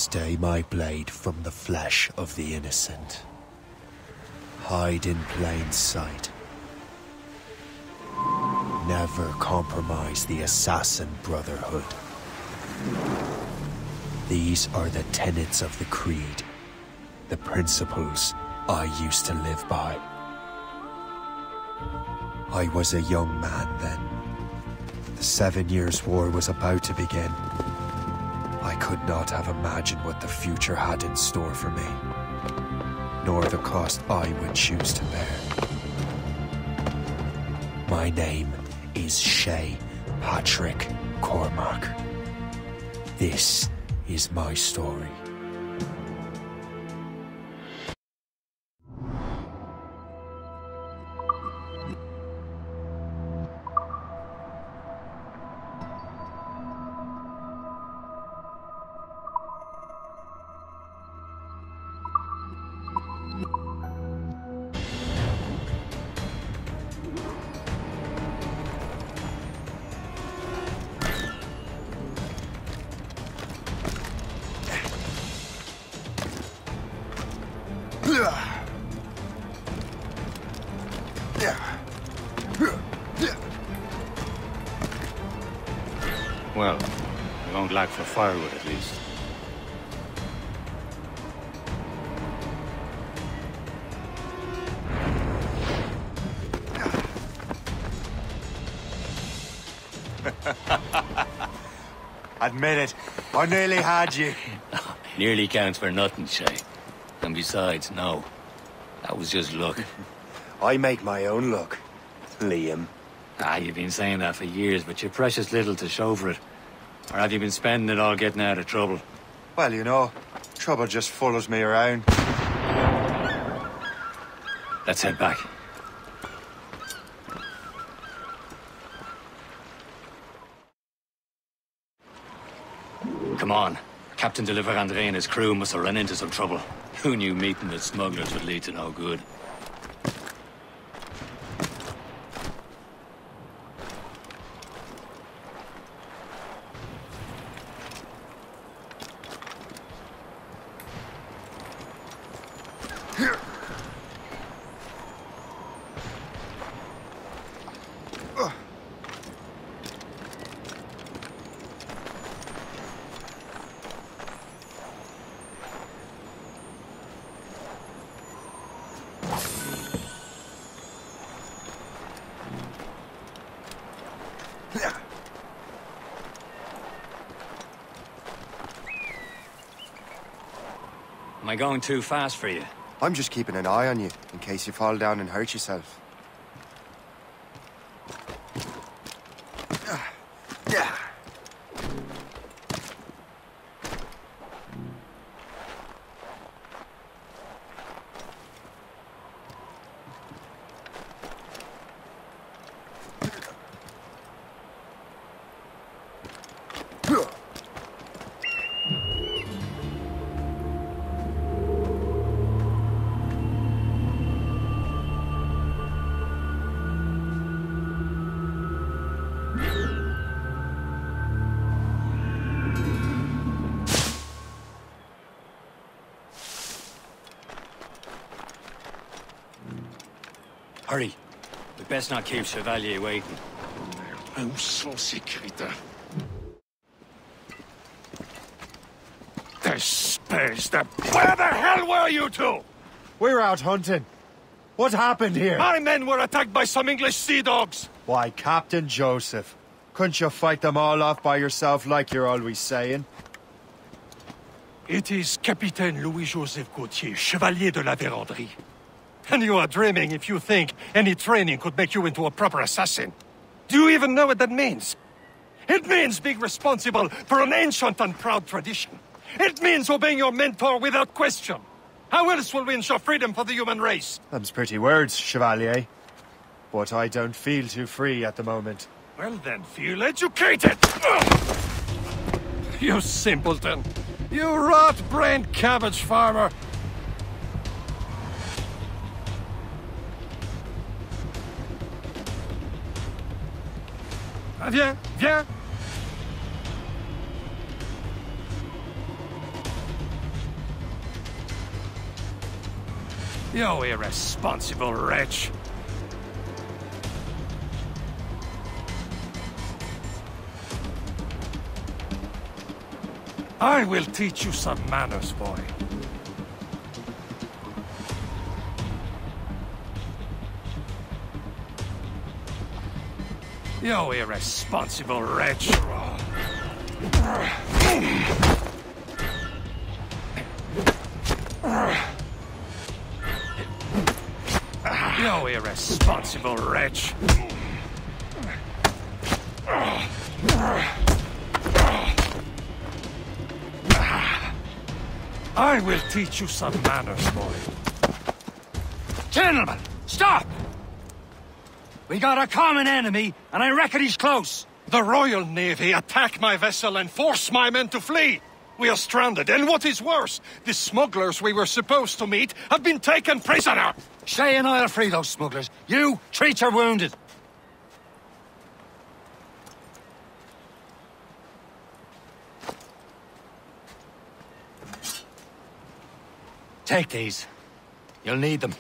Stay my blade from the flesh of the innocent. Hide in plain sight. Never compromise the Assassin Brotherhood. These are the tenets of the Creed, the principles I used to live by. I was a young man then. The 7 Years' War was about to begin. I could not have imagined what the future had in store for me, nor the cost I would choose to bear. My name is Shay Patrick Cormac. This is my story. Well, we won't lack for firewood at least. Admit it, I nearly had you. Nearly counts for nothing, Shay. And besides, no. That was just luck. I make my own luck, Liam. You've been saying that for years, but you're precious little to show for it. Or have you been spending it all getting out of trouble? Well, you know, trouble just follows me around. Let's head back. Come on. Captain Deliver André and his crew must have run into some trouble. Who knew meeting the smugglers would lead to no good? Am I going too fast for you? I'm just keeping an eye on you, in case you fall down and hurt yourself. Hurry. We best not keep Chevalier waiting. Où sont ces crétins? Espèce de... Where the hell were you two? We're out hunting. What happened here? My men were attacked by some English sea dogs. Why, Captain Joseph, couldn't you fight them all off by yourself like you're always saying? It is Capitaine Louis-Joseph Gauthier, Chevalier de la Vérendrye. And you are dreaming if you think any training could make you into a proper assassin. Do you even know what that means? It means being responsible for an ancient and proud tradition. It means obeying your mentor without question. How else will we ensure freedom for the human race? Them's pretty words, Chevalier. But I don't feel too free at the moment. Well then, feel educated! Ugh! You simpleton. You rot-brained cabbage farmer. Viens, viens. You irresponsible wretch. I will teach you some manners, boy. You irresponsible wretch. You irresponsible wretch. I will teach you some manners, boy. Gentlemen, stop! We got a common enemy, and I reckon he's close. The Royal Navy attack my vessel and force my men to flee. We are stranded, and what is worse, the smugglers we were supposed to meet have been taken prisoner. Shay and I'll free those smugglers. You, treat your wounded. Take these. You'll need them.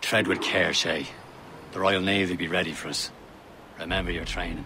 Tread with care, Shay. The Royal Navy will be ready for us. Remember your training.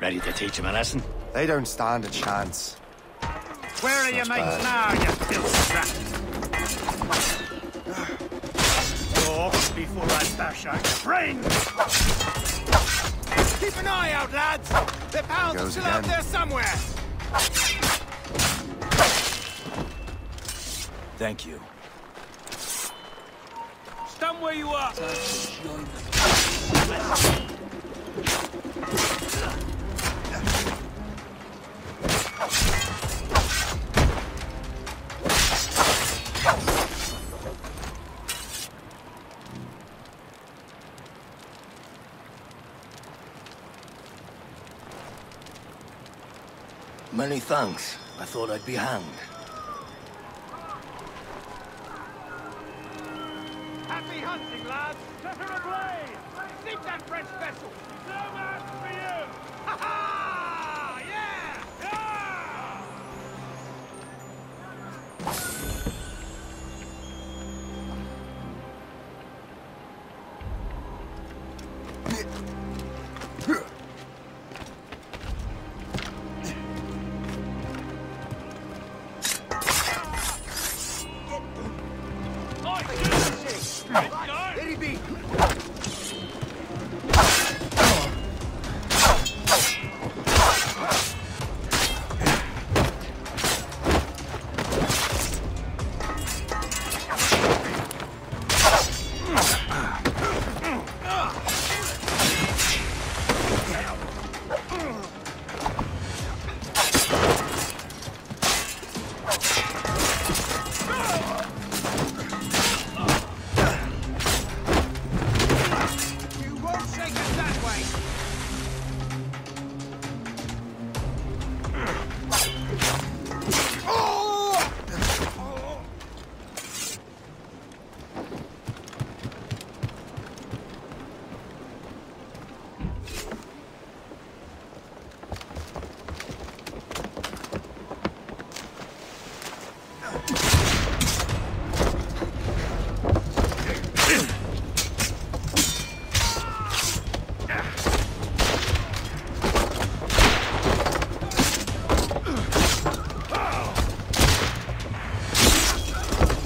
Ready to teach him a lesson? They don't stand a chance. Where are your mates now, you filthy rat? Talk before I bash out your brains! Keep an eye out, lads! Their pals are still out there somewhere! Thank you. Stand where you are! Many thanks. I thought I'd be hanged. Happy hunting, lads! Set her ablaze! Sink that French vessel! So much for you! Ha ha! Yeah!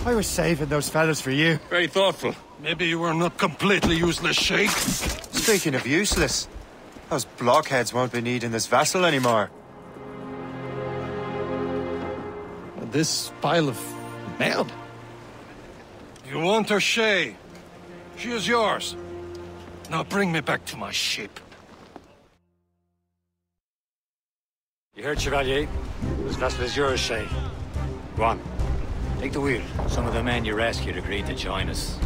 I was saving those fellas for you. Very thoughtful. Maybe you were not completely useless, Sheik. Speaking of useless, those blockheads won't be needing this vessel anymore. this pile of merde? You want her, Shay? She is yours. Now bring me back to my ship. You heard, Chevalier? This vessel is yours, Shay. Go on. Take the wheel. Some of the men you rescued agreed to join us.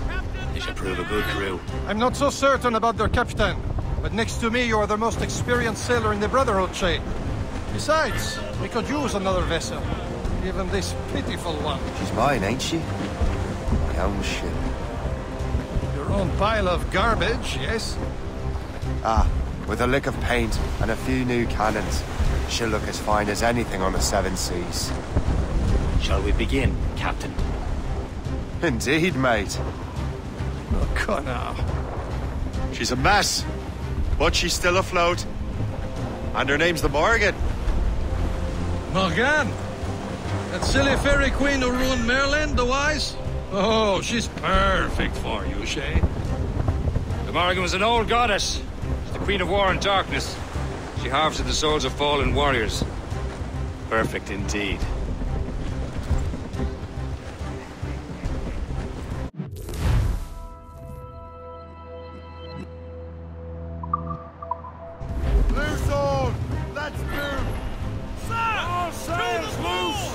They should prove a good crew. I'm not so certain about their captain, but next to me you are the most experienced sailor in the Brotherhood, Shay. Besides, we could use another vessel, even this pitiful one. She's mine, ain't she? My own ship. Your own pile of garbage, yes? Ah, with a lick of paint and a few new cannons, she'll look as fine as anything on the seven seas. Shall we begin, Captain? Indeed, mate. Oh, come now. She's a mess, but she's still afloat. And her name's the Morgan. Morgan? That silly fairy queen who ruined Merlin, the wise? Oh, she's perfect for you, Shay. The Morgan was an old goddess. She's the queen of war and darkness. She harvests the souls of fallen warriors. Perfect indeed. Loose all! Let's move! Sir! All sails loose!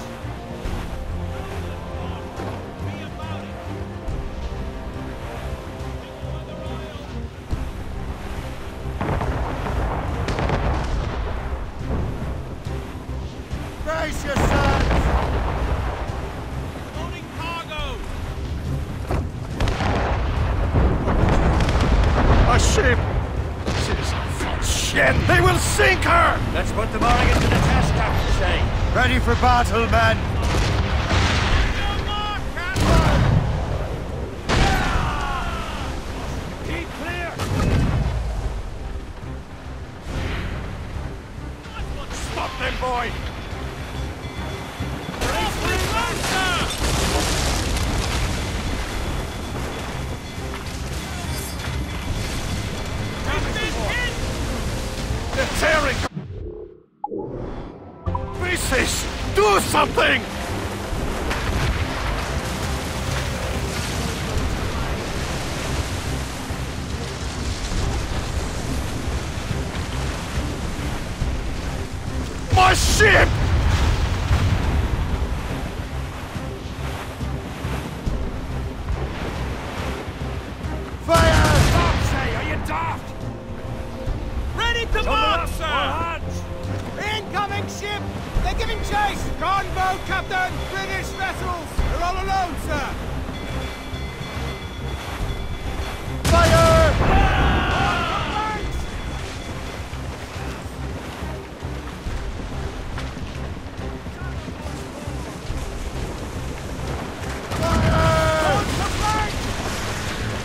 Brace yourselves! Loading cargo! A ship! This is shit! They will sink her! Let's put the Morgan to the test, Captain Shay. Ready for battle, men! Keep clear! Stop them, boy! They're tearing! Pieces! Do something! My ship! Fire! Say, are you daft? Ready to march, sir! Incoming ship! They're giving chase! Gunboat, Captain! British vessels! They're all alone, sir! Fire!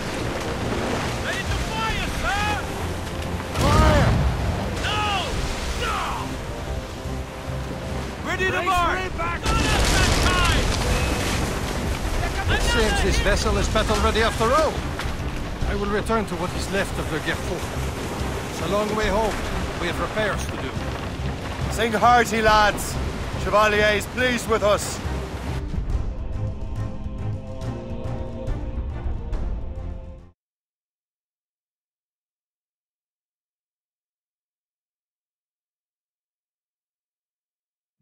Ready to fire, sir! Fire! No! No! Ready to march! Back. Not at that time! It seems this vessel is battle ready after all. I will return to what is left of the Gerfaut. It's a long way home. We have repairs to do. Sing hearty, lads. Chevalier is pleased with us.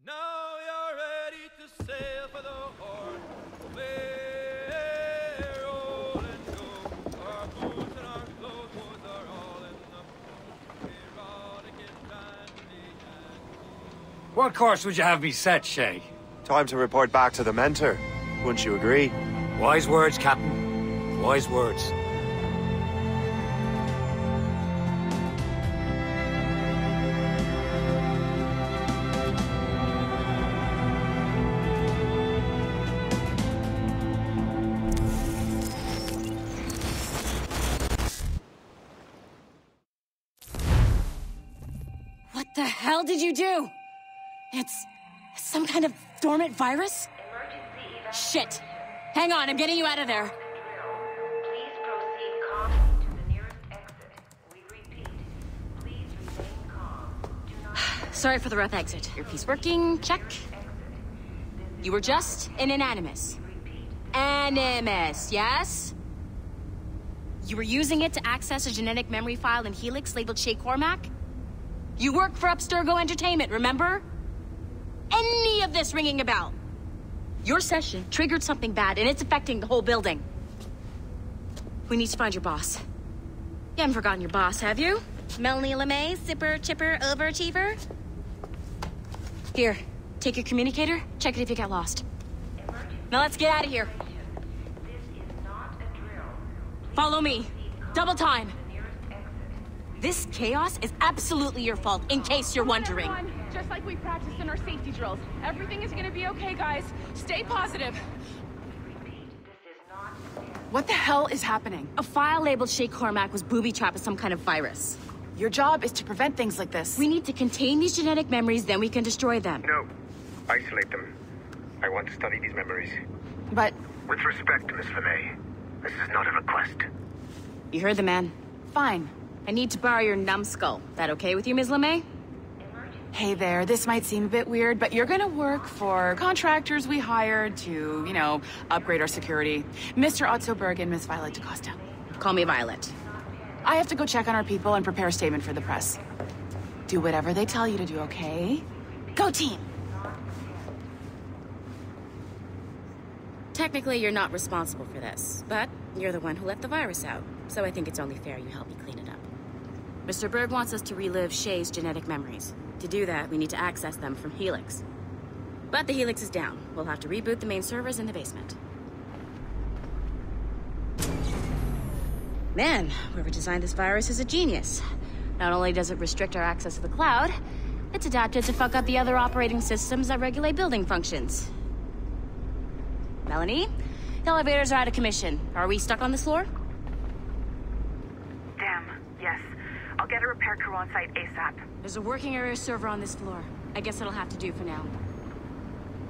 Now you're ready to sail for the Horn. We're all in show. Our boots and our clothes are all in the erotic and dandy and What course would you have me set, Shay? Time to report back to the mentor. Wouldn't you agree? Wise words, Captain. Wise words. What the hell did you do? It's some kind of dormant virus? Shit. Hang on, I'm getting you out of there. Please proceed calmly to the nearest exit. We repeat, please remain calm. Do not Sorry for the rough exit. Earpiece working, check. You were just an animus. Animus, yes? You were using it to access a genetic memory file in Helix labeled Shay Cormac? You work for Abstergo Entertainment, remember? Any of this ringing a bell? Your session triggered something bad, and it's affecting the whole building. We need to find your boss. You haven't forgotten your boss, have you? Melanie LeMay, zipper, chipper, overachiever? Here, take your communicator, check it if you get lost. Now let's get out of here. Follow me. Double time. This chaos is absolutely your fault, in case you're wondering. Just like we practiced in our safety drills. Everything is gonna be okay, guys. Stay positive. What the hell is happening? A file labeled Shay Cormac was booby-trapped with some kind of virus. Your job is to prevent things like this. We need to contain these genetic memories, then we can destroy them. No. Isolate them. I want to study these memories. But... With respect, Miss LeMay, this is not a request. You heard the man. Fine. I need to borrow your numbskull. That okay with you, Ms. LeMay? Hey there, this might seem a bit weird, but you're gonna work for contractors we hired to, you know, upgrade our security. Mr. Otto Berg and Miss Violet DaCosta. Call me Violet. I have to go check on our people and prepare a statement for the press. Do whatever they tell you to do, okay? Go team! Technically, you're not responsible for this, but you're the one who let the virus out, so I think it's only fair you help me clean it up. Mr. Berg wants us to relive Shay's genetic memories. To do that, we need to access them from Helix. But the Helix is down. We'll have to reboot the main servers in the basement. Man, whoever designed this virus is a genius. Not only does it restrict our access to the cloud, it's adapted to fuck up the other operating systems that regulate building functions. Melanie? The elevators are out of commission. Are we stuck on this floor? Damn, yes. I'll get a repair crew on site ASAP. There's a working area server on this floor. I guess it'll have to do for now.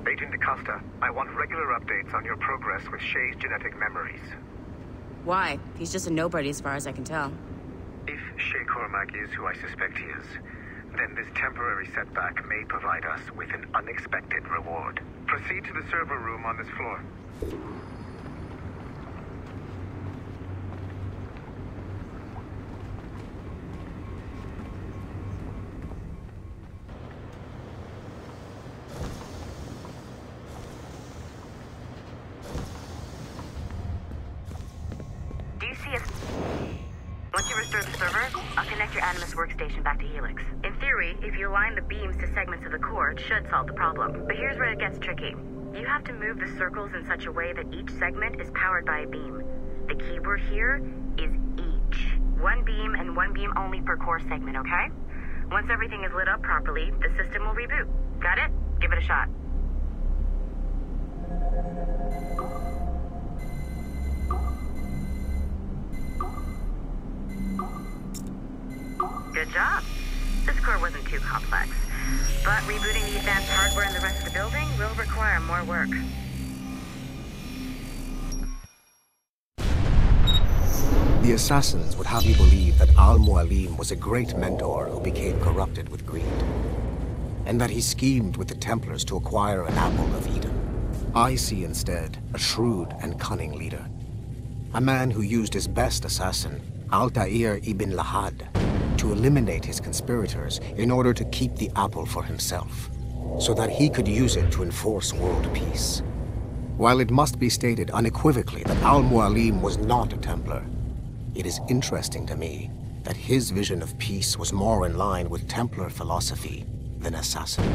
Agent DaCosta, I want regular updates on your progress with Shay's genetic memories. Why? He's just a nobody as far as I can tell. If Shay Cormac is who I suspect he is, then this temporary setback may provide us with an unexpected reward. Proceed to the server room on this floor. Do you see us? Once you restore the server, I'll connect your Animus workstation back to Helix. In theory, if you align the beams to segments of the core, it should solve the problem. But here's where it gets tricky. You have to move the circles in such a way that each segment is powered by a beam. The keyword here is each. One beam and one beam only per core segment, okay? Once everything is lit up properly, the system will reboot. Got it? Give it a shot. Good job. This core wasn't too complex. But rebooting the advanced hardware in the rest of the building will require more work. The assassins would have you believe that Al-Mualim was a great mentor who became corrupted with greed, and that he schemed with the Templars to acquire an apple of Eden. I see instead a shrewd and cunning leader, a man who used his best assassin, Altair ibn Lahad, to eliminate his conspirators in order to keep the apple for himself, so that he could use it to enforce world peace. While it must be stated unequivocally that Al-Mualim was not a Templar, it is interesting to me that his vision of peace was more in line with Templar philosophy than assassin.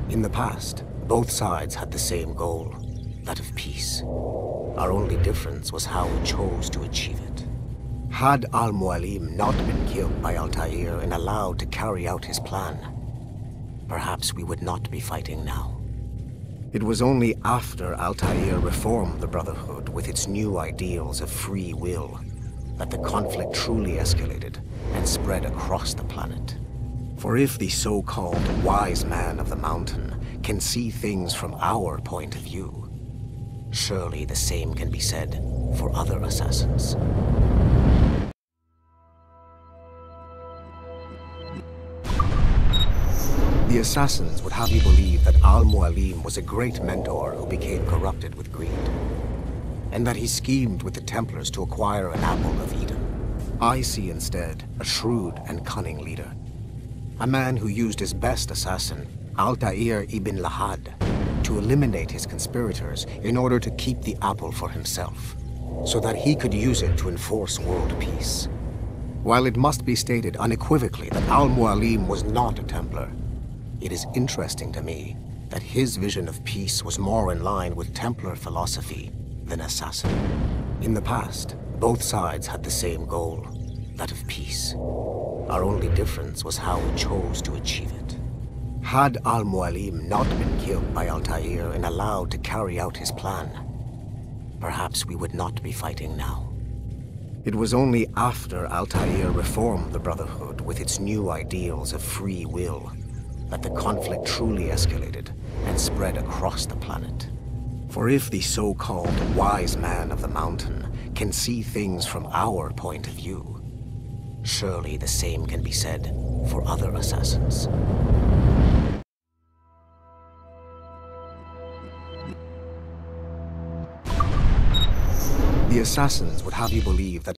In the past, both sides had the same goal, that of peace. Our only difference was how we chose to achieve it. Had Al-Mualim not been killed by Altair and allowed to carry out his plan, perhaps we would not be fighting now. It was only after Altair reformed the Brotherhood with its new ideals of free will that the conflict truly escalated and spread across the planet. For if the so-called wise man of the mountain can see things from our point of view, surely the same can be said for other assassins. The The assassins would have you believe that Al-Mualim was a great mentor who became corrupted with greed, and that he schemed with the Templars to acquire an apple of Eden. I see instead a shrewd and cunning leader, a man who used his best assassin, Altair ibn Lahad, to eliminate his conspirators in order to keep the apple for himself, so that he could use it to enforce world peace. While it must be stated unequivocally that Al-Mualim was not a Templar, it is interesting to me that his vision of peace was more in line with Templar philosophy than assassin. In the past, both sides had the same goal, that of peace. Our only difference was how we chose to achieve it. Had Al-Mualim not been killed by Altair and allowed to carry out his plan, perhaps we would not be fighting now. It was only after Altair reformed the Brotherhood with its new ideals of free will that the conflict truly escalated and spread across the planet. For if the so-called wise man of the mountain can see things from our point of view, surely the same can be said for other assassins. The assassins would have you believe that...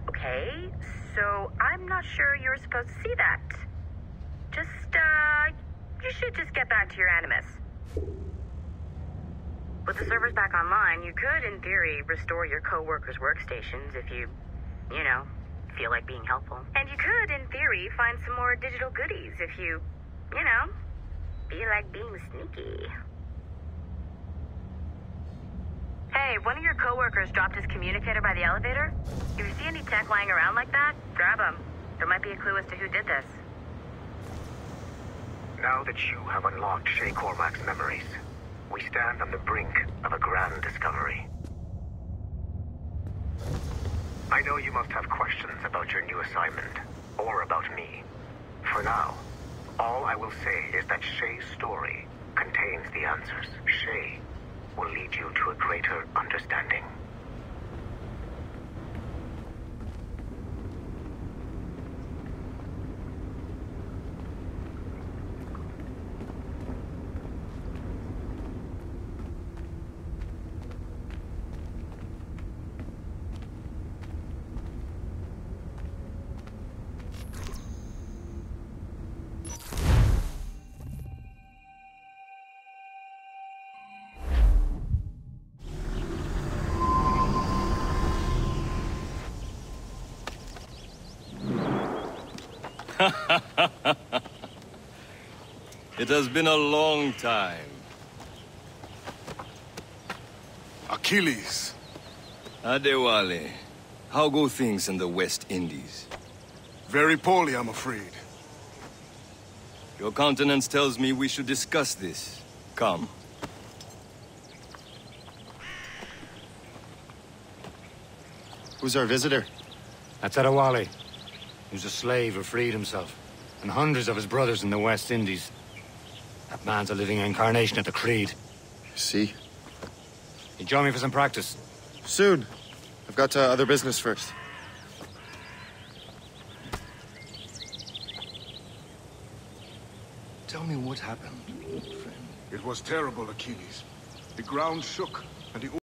Okay, so I'm not sure you're supposed to see that. You should just get back to your Animus. With the servers back online, you could, in theory, restore your co-workers' workstations if you feel like being helpful. And you could, in theory, find some more digital goodies if you feel like being sneaky. Hey, one of your co-workers dropped his communicator by the elevator. If you see any tech lying around like that, grab them. There might be a clue as to who did this. Now that you have unlocked Shay Cormac's memories, we stand on the brink of a grand discovery. I know you must have questions about your new assignment, or about me. For now, all I will say is that Shay's story contains the answers. Shay will lead you to a greater understanding. It has been a long time. Achilles. Adewale, how go things in the West Indies? Very poorly, I'm afraid. Your countenance tells me we should discuss this. Come. Who's our visitor? That's Adewale. He was a slave who freed himself, and hundreds of his brothers in the West Indies. That man's a living incarnation of the Creed. See? You join me for some practice? Soon. I've got other business first. Tell me what happened, old friend. It was terrible, Achilles. The ground shook, and the